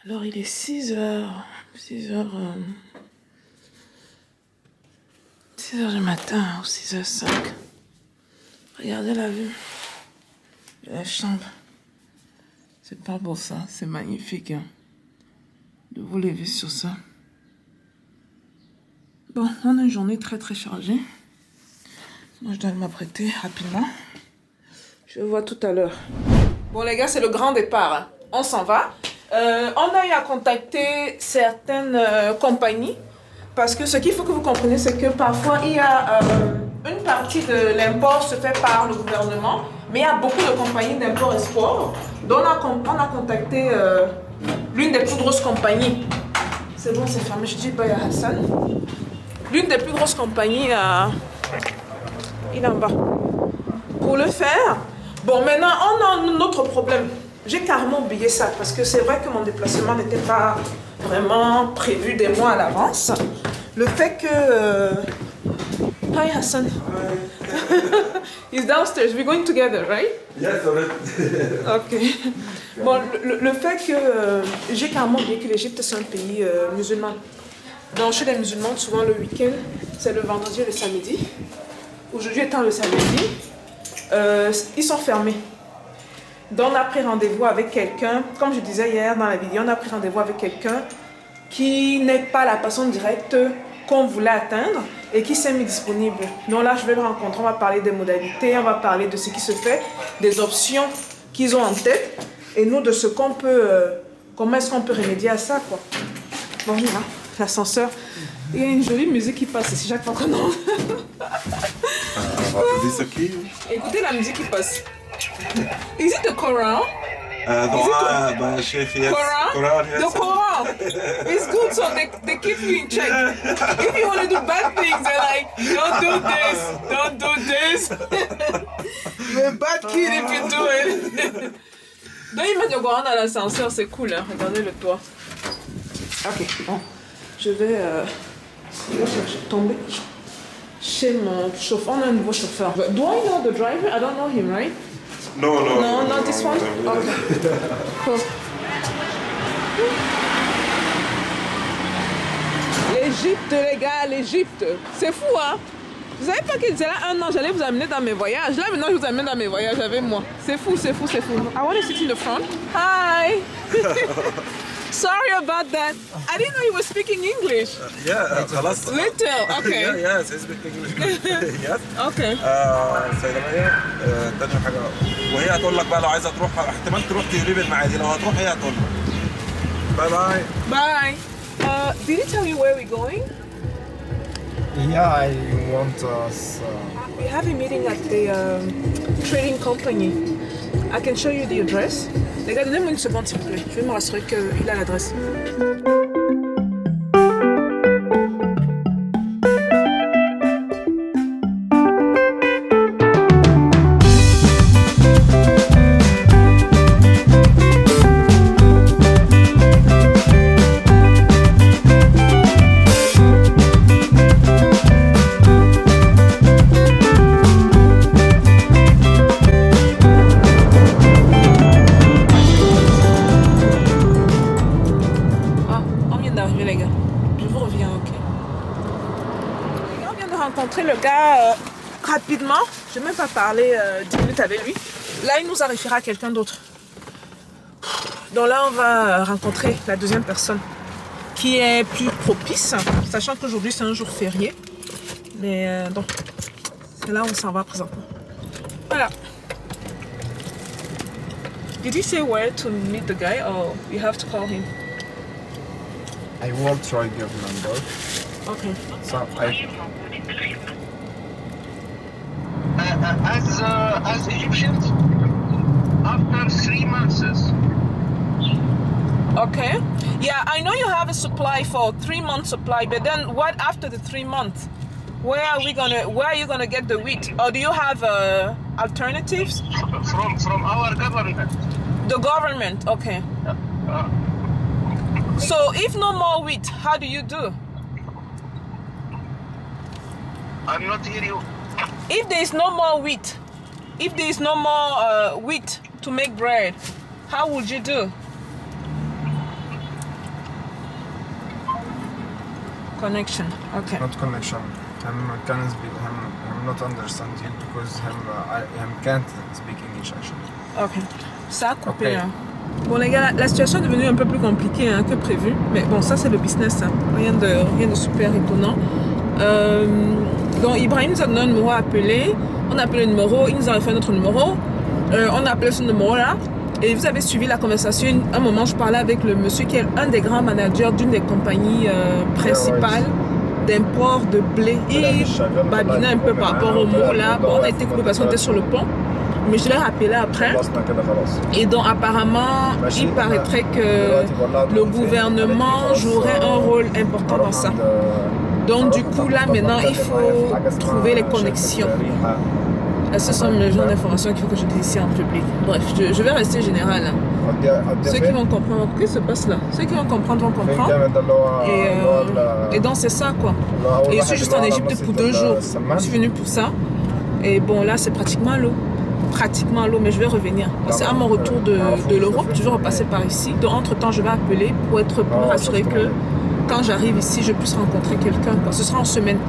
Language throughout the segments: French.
Alors il est 6 heures. 6 heures... 6 heures du matin ou 6h05. Regardez la vue de la chambre. C'est pas pour ça, c'est magnifique hein, de vous lever sur ça. Bon, on a une journée très très chargée. Moi je dois m'apprêter rapidement. Je vous vois tout à l'heure. Bon les gars, c'est le grand départ. Hein. On s'en va. On a eu à contacter certaines compagnies. Parce que ce qu'il faut que vous compreniez, c'est que parfois, il y a une partie de l'import se fait par le gouvernement, mais il y a beaucoup de compagnies d'import-export. Donc, on a contacté l'une des plus grosses compagnies. C'est bon, c'est fermé, je dis bye à Hassan. L'une des plus grosses compagnies, il est en bas. Pour le faire, bon, maintenant, on a un autre problème. J'ai carrément oublié ça, parce que c'est vrai que mon déplacement n'était pas vraiment prévu des mois à l'avance. Le fait que... Hi Hassan. He's downstairs. We're going together, right? Yes, alright. Ok. Bon, le fait que j'ai carrément oublié que l'Égypte c'est un pays musulman. Donc chez les musulmans, souvent le week-end, c'est le vendredi et le samedi. Aujourd'hui étant le samedi, ils sont fermés. Donc on a pris rendez-vous avec quelqu'un, comme je disais hier dans la vidéo, on a pris rendez-vous avec quelqu'un qui n'est pas la personne directe qu'on voulait atteindre et qui s'est mis disponible. Donc là, je vais le rencontrer, on va parler des modalités, on va parler de ce qui se fait, des options qu'ils ont en tête et nous de ce qu'on peut, comment est-ce qu'on peut remédier à ça quoi. Bon, voilà, l'ascenseur. Il y a une jolie musique qui passe ici chaque fois qu'on entre. Écoutez la musique qui passe. Is it the Quran? The Sheikh, yes. Quran? Yes. The Quran. It's good, so they keep you in check. If you want to do bad things, they're like, don't do this, don't do this. You're a bad kid if you do it. Donc ils mettent le Quran dans l'ascenseur, c'est cool, hein. Regardez le toit. Ok, bon. Je vais tomber chez mon chauffeur. On a un nouveau chauffeur. Do I know the driver? I don't know him, right? No, not this one? Okay. Cool. L'Égypte, les gars, l'Égypte. C'est fou, hein? Vous savez pas qu'il était là un an, j'allais vous amener dans mes voyages. Là, maintenant, je vous amène dans mes voyages avec moi. C'est fou, c'est fou, c'est fou. I want to sit in the front. Hi! Sorry about that. I didn't know you were speaking English. Yeah, خلاص. Little, okay. Yeah, yes, I speak English. Yes. Okay. سيدة مية تاني حاجة وهي هتقول لك بقى لو عايزة تروح احتمال تروح تقريب المعادي لو هتروح هي هتقول لك. باي باي. Bye. Did he tell you where we're going? Yeah, I want us. We have a meeting at the trading company. I can show you the address. Les gars, donnez-moi une seconde s'il vous plaît. Je vais me rassurer qu'il a l'adresse. Le gars rapidement, je vais même pas parler 10 minutes avec lui. Là, il nous a référé à quelqu'un d'autre. Donc là, on va rencontrer la deuxième personne qui est plus propice, sachant qu'aujourd'hui c'est un jour férié. Mais donc, c'est là où on s'en va présentement. Voilà. Did he say where to meet the guy or you have to call him? I will try your number. Okay. So as Egyptians, after 3 months. Okay. Yeah, I know you have a supply for 3 months supply, but then what after the 3 months? Where are you gonna get the wheat? Or do you have alternatives? From our government. The government, okay. So if no more wheat, how do you do? I'm not hear you. If there is no more wheat, if there is no more wheat to make bread, how would you do? Connection. Okay. Not connection. Can speak. Not understand you because him can't speak English actually. Ok. Ça a coupé. Ok. Hein. Bon les gars, la situation est devenue un peu plus compliquée hein, que prévu. Mais bon, ça c'est le business. Hein. Rien de super étonnant. Donc Ibrahim nous a donné un numéro à appeler. On a appelé le numéro, il nous a fait notre numéro. On a appelé ce numéro-là. Et vous avez suivi la conversation. Un moment, je parlais avec le monsieur qui est un des grands managers d'une des compagnies principales d'import de blé. Il babinait un peu par rapport au mot là. Bon, on a été coupé parce qu'on était sur le pont. Mais je l'ai rappelé après. Et donc apparemment, il paraîtrait que le gouvernement jouerait un rôle important dans ça. Donc du coup là maintenant, il faut trouver les connexions. Ce sont les genres d'informations qu'il faut que je dise ici en public. Bref, je vais rester général. Hein. Ceux qui vont comprendre, qu'est-ce qui se passe là? Ceux qui vont comprendre vont comprendre. Et donc c'est ça quoi. Et je suis juste en Égypte pour 2 jours. Je suis venue pour ça. Et bon là c'est pratiquement l'eau. Pratiquement l'eau, mais je vais revenir. C'est à mon retour de l'Europe, je vais repasser par ici. Donc entre temps je vais appeler pour assurer que quand j'arrive ici, je puisse rencontrer quelqu'un. Ce sera en semaine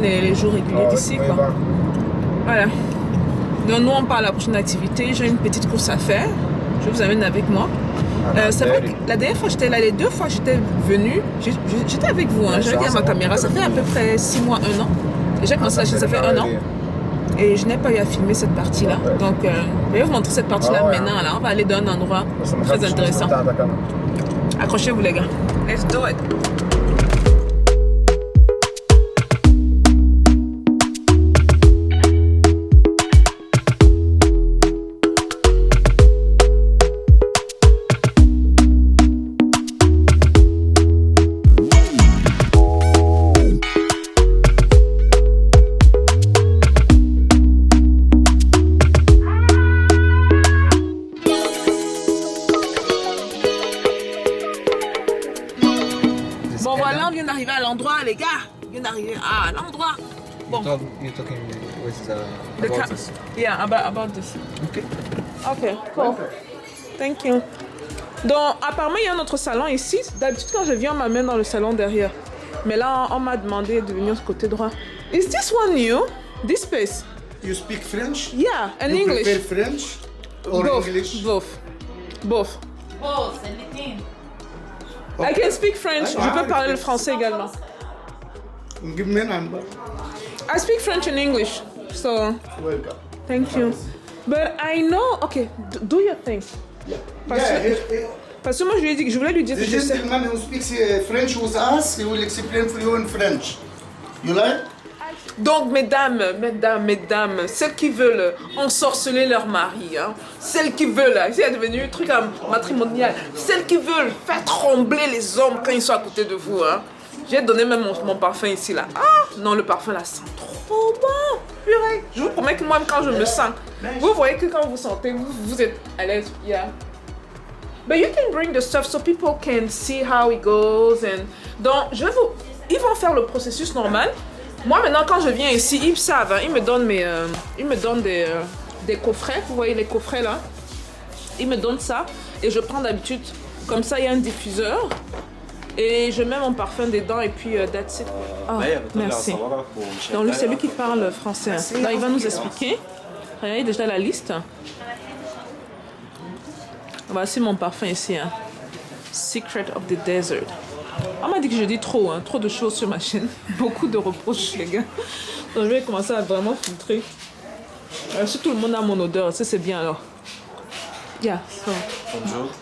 et les jours réguliers d'ici quoi. Voilà. Donc nous on part à la prochaine activité. J'ai une petite course à faire. Je vous amène avec moi. C'est vrai que la dernière fois j'étais là, les 2 fois j'étais venue, j'étais avec vous. Hein. J'ai regardé ma caméra. Ça fait à peu près 6 mois, 1 an. Et j'ai commencé la chaîne, ça fait 1 an. Et je n'ai pas eu à filmer cette partie-là. Donc je vais vous montrer cette partie-là maintenant. Là. On va aller dans un endroit très intéressant. Accrochez-vous les gars. Let's do it. Bon voilà, on vient d'arriver à l'endroit les gars. On vient d'arriver à l'endroit. Bon. You're talking with The about ca- this. Yeah, about this. Okay. Ok, cool. Thank you. Donc, apparemment, il y a un autre salon ici. D'habitude, quand je viens, on m'amène dans le salon derrière. Mais là, on m'a demandé de venir du côté droit. Is this one new? This space? You speak French? Yeah, and You English. prefer French or Both. English? Both. Both. Both, anything. I can speak French. Je peux parler le français également. Give me a number. I speak French and English. So, Welcome. thank you. But I know... Okay, do your thing. Parce que moi, je voulais lui dire The que je sais... gentleman who speaks French with us, he will explain for you in French. You like? Donc, mesdames, celles qui veulent ensorceler leur mari, hein, celles qui veulent, c'est devenu un truc matrimonial, celles qui veulent faire trembler les hommes quand ils sont à côté de vous, hein. J'ai donné même mon parfum ici, là. Ah, non, le parfum, là, sent trop bon. Purée. Je vous promets que moi-même, quand je me sens, vous voyez que quand vous sentez, vous êtes à l'aise. Yeah. But you can bring the stuff so people can see how it goes. And... Donc, ils vont faire le processus normal. Moi, maintenant, quand je viens ici, ils savent, hein, ils me donnent des coffrets. Vous voyez les coffrets, là? Ils me donnent ça. Et je prends d'habitude, comme ça, il y a un diffuseur. Et je mets mon parfum dedans et puis that's it. Ah, merci. Donc lui, c'est lui qui parle français. Là, il va nous expliquer. Regardez déjà la liste. Voici mon parfum ici. Hein. Secret of the Desert. On m'a dit que je dis trop, hein, trop de choses sur ma chaîne. Beaucoup de reproches, les gars. Donc je vais commencer à vraiment filtrer. Si tout le monde a mon odeur, ça c'est bien alors. Yeah, so.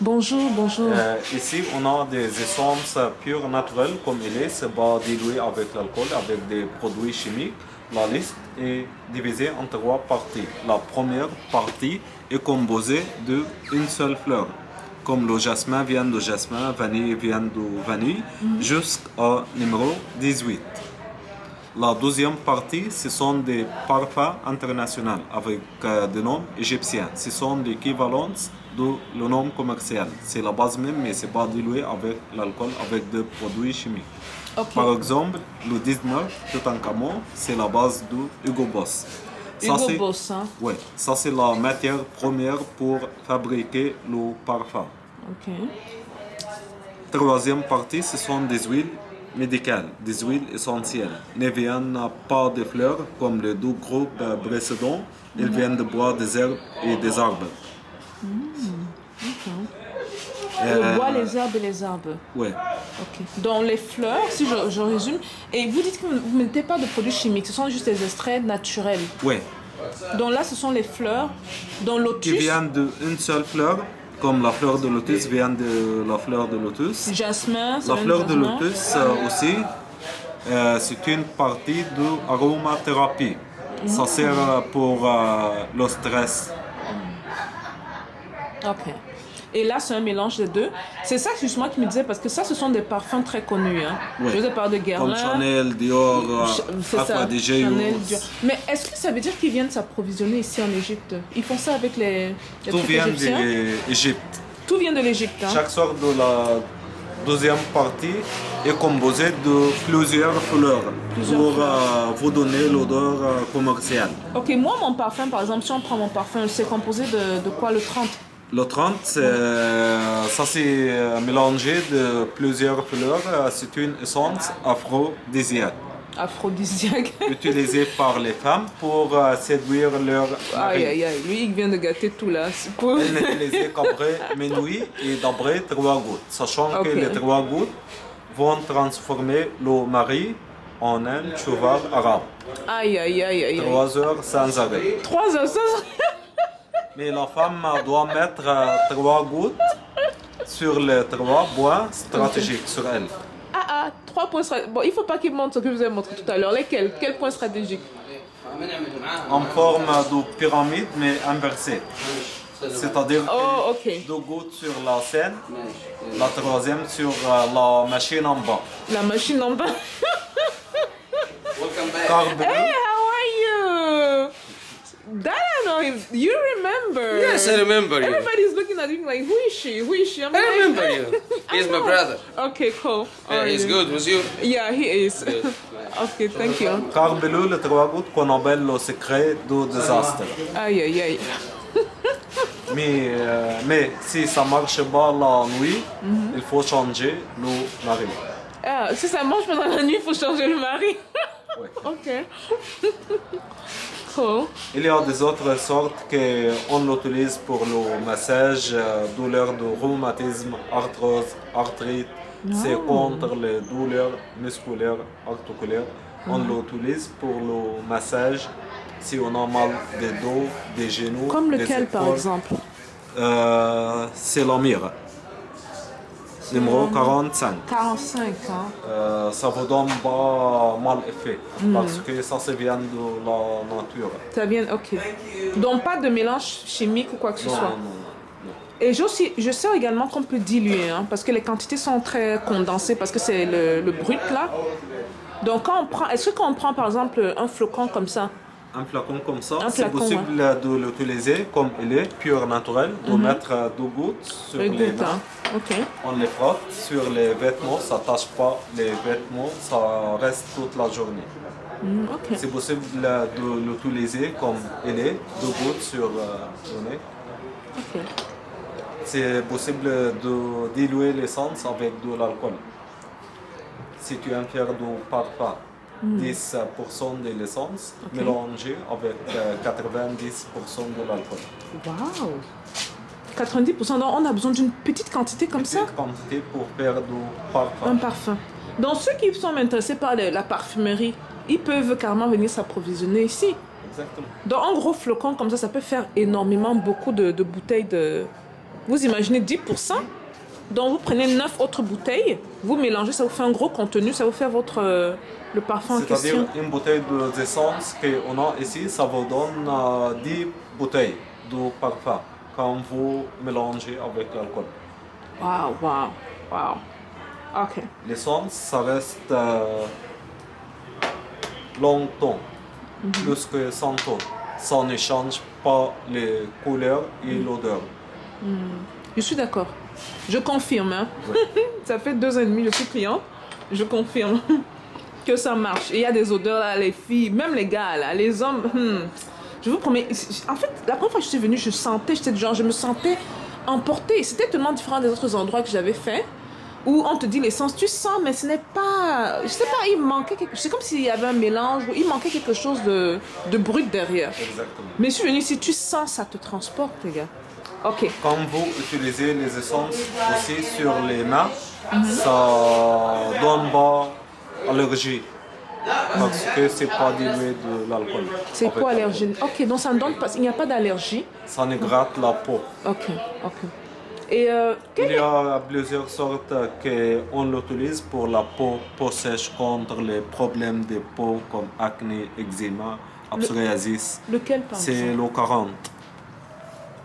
Bonjour. Bonjour. Ici, on a des essences pures naturelles comme il est. C'est pas dilué avec l'alcool, avec des produits chimiques. La liste est divisée en 3 parties. La première partie est composée d'une seule fleur. Comme le jasmin vient de jasmin, vanille vient de vanille, jusqu'au numéro 18. La deuxième partie, ce sont des parfums internationaux avec des noms égyptiens. Ce sont l'équivalent de le nom commercial. C'est la base même, mais ce n'est pas dilué avec l'alcool, avec des produits chimiques. Okay. Par exemple, le 19, Toutankhamon, c'est la base de Hugo Boss. Hugo Boss, hein? Oui, ça c'est la matière première pour fabriquer le parfum. Ok. Troisième partie, ce sont des huiles médicales, des huiles essentielles. Ne viennent pas des fleurs comme les deux groupes précédents, ils viennent de bois, des herbes et des arbres. Le bois, les herbes et les arbres. Ouais. Ok. Dans les fleurs, si je résume, et vous dites que vous ne mettez pas de produits chimiques, ce sont juste des extraits naturels. Ouais. Donc là, ce sont les fleurs. Dans lotus, Qui viennent d'une seule fleur, comme la fleur de lotus vient de la fleur de lotus. jasmin. ça La vient fleur de jasmin. lotus aussi, c'est une partie de l'aromathérapie. Ça sert pour le stress. Ok. Et là, c'est un mélange des deux. C'est ça justement qui me disait, parce que ça, ce sont des parfums très connus. Hein. Oui. Je vous ai parlé de Comme Guerlain. Chanel, Dior, C'est ça, Aphrodisiaque. Chanel, Dior. Mais est-ce que ça veut dire qu'ils viennent s'approvisionner ici en Égypte? Ils font ça avec les Tout trucs vient égyptiens? d'Égypte. Tout vient de l'Égypte. Hein? Chaque sorte de la deuxième partie est composée de plusieurs fleurs pour vous donner l'odeur commerciale. Ok, moi, mon parfum, par exemple, si on prend mon parfum, c'est composé de quoi, le 30? Le 30, ça c'est mélangé de plusieurs fleurs. C'est une essence aphrodisiaque Aphrodisiaque. utilisée par les femmes pour séduire leur Aïe, mari. aïe, aïe. Lui, il vient de gâter tout là. C'est pour... Elle n'est utilisée qu'après minuit et d'après 3 gouttes, sachant Ok. que les 3 gouttes vont transformer le mari en un cheval arabe. Aïe, aïe, aïe, aïe. 3 heures sans arrêt. 3 heures, ça... Mais la femme doit mettre 3 gouttes sur les 3 points stratégiques sur elle. Ah, 3 points stratégiques. Bon, il faut pas qu'il montre ce que je vous ai montré tout à l'heure. Lesquels? Quels points stratégiques? En forme de pyramide mais inversée. C'est-à-dire Oh, ok. 2 gouttes sur la scène, la troisième sur la machine en bas. La machine en bas. Carburant. Hey, how are you? That I know him. You remember? Yes, I remember you. Everybody's looking at you like, who is she? Who is she? I'm I like, remember you. He's my brother. Okay, cool. Yeah, he's Alrighty. good with you. Yeah, he is. Okay, thank you. Carbelou, les 3 gouttes qu'on appelle le secret du désastre. Aïe, aïe, aïe. Mais si ça marche pas la nuit, il faut changer le mari. Ah, si ça mange pendant la nuit, il faut changer le mari. Ouais. Ok. Cool. Il y a des autres sortes qu'on utilise pour le massage, douleur de rhumatisme, arthrose, arthrite. C'est contre les douleurs musculaires, articulaires. On l'utilise pour le massage si on a mal des dos, des genoux, Comme des lequel, par épaules. exemple? C'est la mire. Numéro 45. 45, hein. Ça vous donne pas mal effet parce que ça vient de la nature. Ça vient, ok. Donc, pas de mélange chimique ou quoi que ce Non, soit. non, non. Et je sais également qu'on peut diluer, hein, parce que les quantités sont très condensées, parce que c'est le brut là. Donc, quand on prend, est-ce que quand on prend par exemple un flocon comme ça, Un flacon comme ça, Un c'est flacon, possible de l'utiliser comme il est, pur naturel, de mettre 2 gouttes sur les les gouttes, mains. hein. Ok. On les frotte sur les vêtements, ça ne tâche pas les vêtements, ça reste toute la journée. Ok. C'est possible de l'utiliser comme il est, 2 gouttes sur le nez. Ok. C'est possible de diluer l'essence avec de l'alcool. Si tu aimes faire du parfum, 10% de l'essence mélangée avec 90% de l'alcool. Waouh. 90%, donc on a besoin d'une petite quantité comme ça. Petite quantité pour faire du parfum. Un parfum. Donc ceux qui sont intéressés par la parfumerie, ils peuvent carrément venir s'approvisionner ici. Exactement. Donc un gros flocon comme ça peut faire énormément beaucoup de bouteilles de... Vous imaginez 10%? Donc vous prenez 9 autres bouteilles, vous mélangez, ça vous fait un gros contenu, ça vous fait votre le parfum en C'est-à-dire question. une bouteille d'essence qu'on a ici, ça vous donne 10 bouteilles de parfum quand vous mélangez avec l'alcool. Waouh, waouh, waouh. Ok. L'essence, ça reste longtemps, plus que 100 ans. Ça ne change pas les couleurs et l'odeur. Je suis d'accord. Je confirme. Hein. Ça fait 2 ans et demi que je suis cliente. Je confirme que ça marche. Et il y a des odeurs là, les filles, même les gars là, les hommes. Je vous promets. En fait, la première fois que je suis venue, je me sentais emportée. C'était tellement différent des autres endroits que j'avais fait. où on te dit l'essence, tu sens, mais ce n'est pas... Je sais pas, il manquait quelque chose. C'est comme s'il y avait un mélange, il manquait quelque chose de brut derrière. Exactement. Mais je suis venue ici, tu sens, ça te transporte, les gars. Ok. Quand vous utilisez les essences aussi sur les mains, ça donne pas allergie. Parce que c'est pas dilué de l'alcool. C'est Avec quoi la allergie? Ok, donc ça ne donne pas... Il n'y a pas d'allergie. peau. Ça ne gratte la peau. Ok, ok. Et Il y a plusieurs sortes qu'on l'utilise pour la peau sèche contre les problèmes de peau comme acné, eczéma, psoriasis. lequel, par C'est exemple? le 40.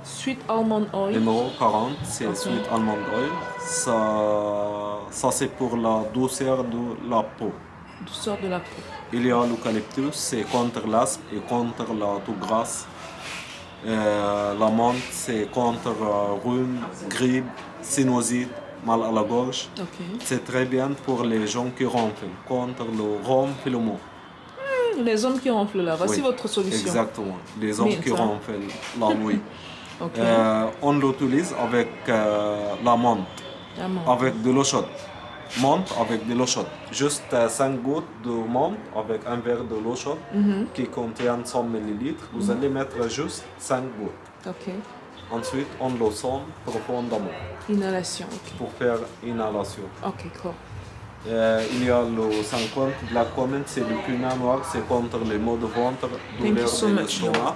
Sweet almond oil. Numéro 40, c'est Ok. Sweet Almond Oil. Ça c'est pour la douceur de la peau. Douceur de la peau. Il y a l'eucalyptus, c'est contre l'asthme et contre la toux grasse. La menthe, c'est contre rhume, grippe, sinusite, mal à la gorge. Ok. C'est très bien pour les gens qui ronflent, contre le rhume et le mot. Les hommes qui ronflent là, voici Oui, votre solution. Exactement, les hommes Bien, qui ça. ronflent la nuit. Ok. On l'utilise avec la menthe, La menthe. avec de l'eau chaude. Menthe avec de l'eau chaude. Juste 5 gouttes de menthe avec un verre de l'eau chaude qui contient 100 ml. Vous allez mettre juste 5 gouttes. Ok. Ensuite, on le sent profondément Inhalation, ok. pour faire inhalation. Ok, cool. Il y a le 50 Black Comment, c'est le cumin noir, c'est contre les maux de ventre, Thank you douleur so de much. l'estomac.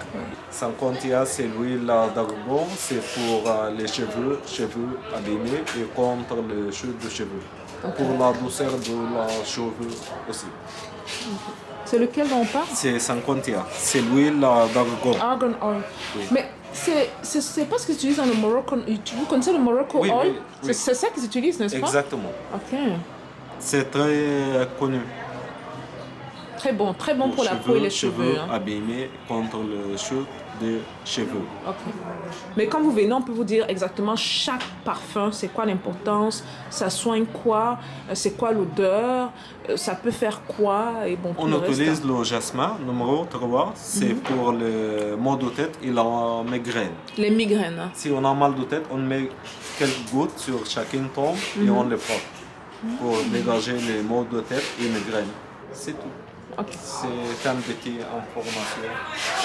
50 c'est l'huile d'argan, c'est pour les cheveux abîmés et contre les chutes de cheveux. Pour la douceur de la cheveux aussi. C'est lequel dont on parle? C'est 50 c'est l'huile d'argan. Argan oil. Oui. Mais c'est pas ce qu'ils utilisent dans le Moroccan. Vous connaissez le Morocco Oui, oil? oui, oui. C'est ça qu'ils utilisent, n'est-ce pas? Exactement. Ok. C'est très connu. Très bon pour la peau et les cheveux. Hein. abîmés contre le chute des cheveux. Ok. Mais quand vous venez, on peut vous dire exactement chaque parfum, c'est quoi l'importance, ça soigne quoi, c'est quoi l'odeur, ça peut faire quoi et bon. Tout On le reste, utilise hein. le jasmin, numéro 3, c'est pour le mal de tête et la migraine. Les migraines. Hein. Si on a mal de tête, on met quelques gouttes sur chacune tombe et on les frotte pour dégager les maux de tête et migraine. C'est tout. Ok. C'est un petit information.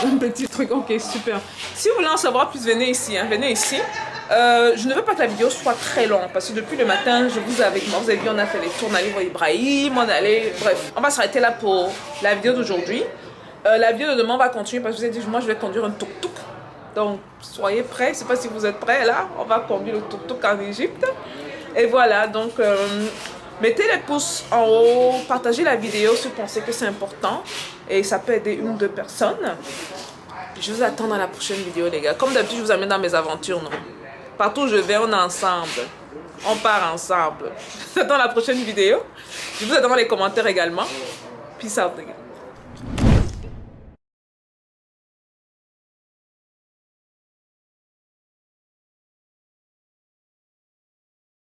Un petit truc, ok, super. Si vous voulez en savoir plus, venez ici. Hein, venez ici. Je ne veux pas que la vidéo soit très longue parce que depuis le matin, je vous ai avec moi. Vous avez vu, on a fait les tours, on allait voir Ibrahim, on allait. Bref, on va s'arrêter là pour la vidéo d'aujourd'hui. La vidéo de demain va continuer parce que je vous ai dit, moi je vais conduire un tuk-tuk. Donc soyez prêts. Je ne sais pas si vous êtes prêts là. On va conduire le tuk-tuk en Égypte. Et voilà, donc. Mettez les pouces en haut, partagez la vidéo si vous pensez que c'est important et ça peut aider une ou deux personnes. Je vous attends dans la prochaine vidéo, les gars. Comme d'habitude, je vous amène dans mes aventures, non? Partout où je vais, on est ensemble. On part ensemble. Je vous attends dans la prochaine vidéo. Je vous attends dans les commentaires également. Peace out, les gars.